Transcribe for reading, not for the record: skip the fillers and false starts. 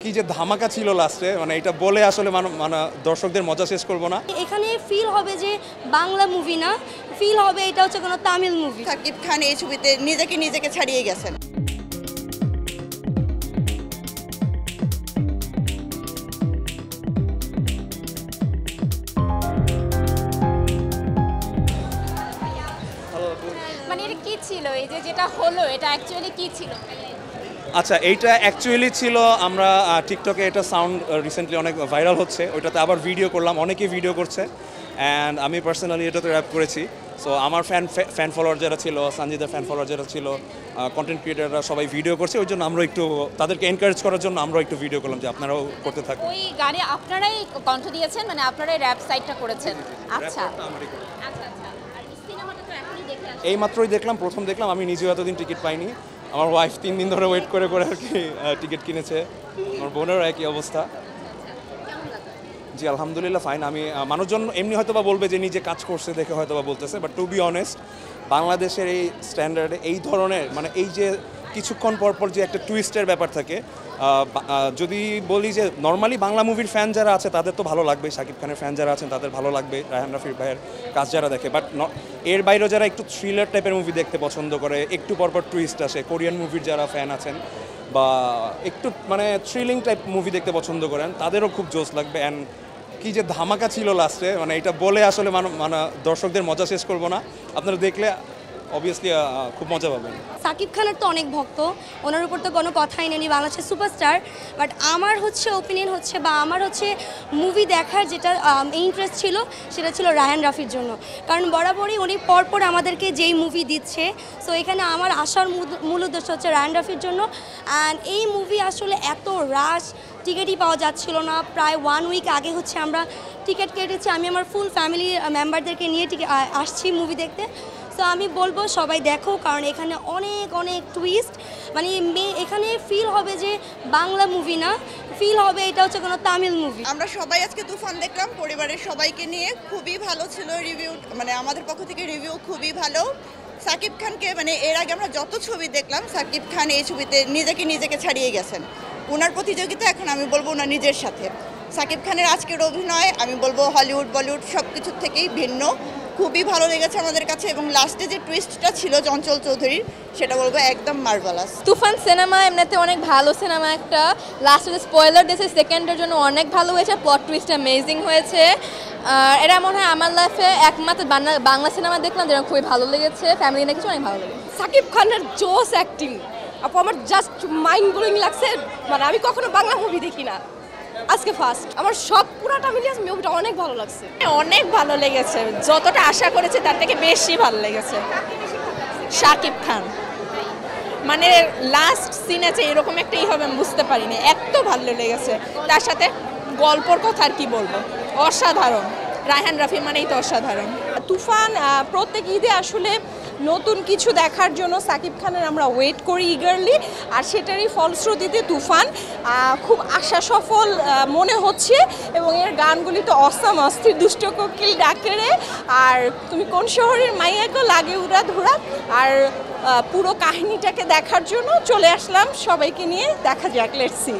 কি যে ধামাকা ছিল লাস্টে, মানে এটা বলে আসলে মানে দর্শকদের মজা শেষ করব না। এখানে ফিল হবে যে বাংলা মুভি না, ফিল হবে এটা হচ্ছে কোনো তামিল মুভি। সাকিব খান এই ছবিতে নিজেকে ছাড়িয়ে গেছেন। মানে এটা কি ছিল, এই যে যেটা হলো এটা অ্যাকচুয়ালি কি ছিল? আচ্ছা, এইটা অ্যাকচুয়ালি ছিল, আমরা টিকটকে এটা সাউন্ড রিসেন্টলি অনেক ভাইরাল হচ্ছে, ওইটাতে আবার ভিডিও করলাম, অনেকেই ভিডিও করছে অ্যান্ড আমি পার্সোনালি এটাতে র্যাপ করেছি। সো আমার ফ্যান ফলোয়ার যারা ছিল, সঞ্জিদের ফ্যান ফলোয়ার যারা ছিল, কন্টেন্ট ক্রিয়েটাররা সবাই ভিডিও করছে, ওই জন্য আমরা একটু তাদেরকে এনকারেজ করার জন্য আমরা একটু ভিডিও করলাম যে আপনারাও করতে থাকুন। ওই গানে আপনারাই কণ্ঠ দিয়েছেন, মানে আপনারাই র্যাপ সাইডটা করেছেন? আচ্ছা আচ্ছা। আর সিনেমাটা তো এখনই দেখে আসছি। এই মাত্রই দেখলাম, প্রথম দেখলাম, আমি নিজেও এতদিন টিকিট পাইনি। আমার ওয়াইফ 3 দিন ধরে ওয়েট করে আর কি টিকিট কিনেছে, আমার বোনেরও একই অবস্থা। জি আলহামদুলিল্লাহ ফাইন। আমি মানুষজন এমনি হয়তো বা বলবে যে নিজে কাজ করছে দেখে হয়তো বা বলতেছে, বাট টু বি অনেস্ট বাংলাদেশের এই স্ট্যান্ডার্ডে এই ধরনের মানে এই যে কিছুক্ষণ পর যে একটা টুইস্টের ব্যাপার থাকে, যদি বলি যে নর্মালি বাংলা মুভির ফ্যান যারা আছে তাদের তো ভালো লাগবে, শাকিব খানের ফ্যান যারা আছেন তাদের ভালো লাগবে, রায়হান রাফির ভাইয়ের কাজ যারা দেখে, বাট এর বাইরেও যারা একটু থ্রিলার টাইপের মুভি দেখতে পছন্দ করে, একটু পরপর টুইস্ট আসে, কোরিয়ান মুভির যারা ফ্যান আছেন বা একটু মানে থ্রিলিং টাইপ মুভি দেখতে পছন্দ করেন তাদেরও খুব জোশ লাগবে। অ্যান্ড কি যে ধামাকা ছিল লাস্টে, মানে এটা বলে আসলে মানে দর্শকদের মজা শেষ করব না, আপনারা দেখলে অবভিয়াসলি খুব মজা পাবেন। সাকিব খানের তো অনেক ভক্ত, ওনার উপর তো কোনো কথাই নেই, বাংলাদেশের সুপারস্টার। বাট আমার হচ্ছে ওপিনিয়ন হচ্ছে বা আমার হচ্ছে মুভি দেখার যেটা ইন্টারেস্ট ছিল সেটা ছিল রায়হান রাফির জন্য, কারণ বরাবরই উনি পরপর আমাদেরকে যেই মুভি দিচ্ছে, সো এখানে আমার আসার মূল উদ্দেশ্য হচ্ছে রায়হান রাফির জন্য। অ্যান্ড এই মুভি আসলে এত রাশ টিকিটই পাওয়া যাচ্ছিল না, প্রায় 1 উইক আগে হচ্ছে আমরা টিকিট কেটেছি, আমি আমার ফুল ফ্যামিলি মেম্বারদেরকে নিয়ে আসছি মুভি দেখতে। তো আমি বলবো সবাই দেখো, কারণ এখানে অনেক টুইস্ট, মানে এখানে ফিল হবে যে বাংলা মুভি না, ফিল হবে এটা হচ্ছে কোনো তামিল মুভি। আমরা সবাই আজকে তুফান দেখলাম পরিবারের সবাইকে নিয়ে, খুবই ভালো ছিল রিভিউ, মানে আমাদের পক্ষ থেকে রিভিউ খুবই ভালো। সাকিব খানকে মানে এর আগে আমরা যত ছবি দেখলাম, সাকিব খান এই ছবিতে নিজেকে ছাড়িয়ে গেছেন। ওনার প্রতিযোগিতা এখন আমি বলবো ওনার নিজের সাথে। সাকিব খানের আজকের অভিনয় আমি বলবো হলিউড বলিউড সব কিছুর থেকেই ভিন্ন, খুবই ভালো লেগেছে আমাদের কাছে। এবং লাস্টে যে টুইস্টটা ছিল চঞ্চল চৌধুরীর, সেটা বলবো একদম মার্ভালাস। তুফান সিনেমা এমনিতে অনেক ভালো সিনেমা একটা, লাস্টে যে স্পয়লার দিয়েছে সেকেন্ডের জন্য অনেক ভালো হয়েছে, প্লট টুইস্ট অ্যামেজিং হয়েছে। এটা মনে হয় আমার লাইফে একমাত্র বাংলা সিনেমা দেখলাম যেটা খুবই ভালো লেগেছে, ফ্যামিলি নিয়ে কিছু অনেক ভালো লেগেছে। সাকিব খানের জোস অ্যাক্টিং আপু আমার জাস্ট মাইন্ড ব্লোয়িং লাগছে, মানে আমি কখনো বাংলা মুভি দেখি না, আজকে ফার্স্ট। আমার সব পুরাটা মিলিয়ে মুভিটা অনেক ভালো লাগছে, অনেক ভালো লেগেছে, যতটা আশা করেছে তার থেকে বেশি ভালো লেগেছে। শাকিব খান মানে লাস্ট সিন আছে এরকম একটাই হবে আমি বুঝতে পারিনি, এত ভালো লেগেছে। তার সাথে গল্পর কথা আর কি বলবো, অসাধারণ। রায়হান রাফি মানেই তো অসাধারণ। তুফান প্রত্যেক ঈদে আসলে নতুন কিছু দেখার জন্য সাকিব খানের আমরা ওয়েট করি ইগারলি, আর সেটারই ফলশ্রুতিতে তুফান খুব আশা সফল মনে হচ্ছে। এবং এর গানগুলি তো অসাম, অস্থির, দুষ্ট কোকিল ডাকে রে, আর তুমি কোন শহরের মাইয়াকে লাগে উড়া ধুরা, আর পুরো কাহিনীটাকে দেখার জন্য চলে আসলাম সবাইকে নিয়ে। দেখা যাক, লেটস সি।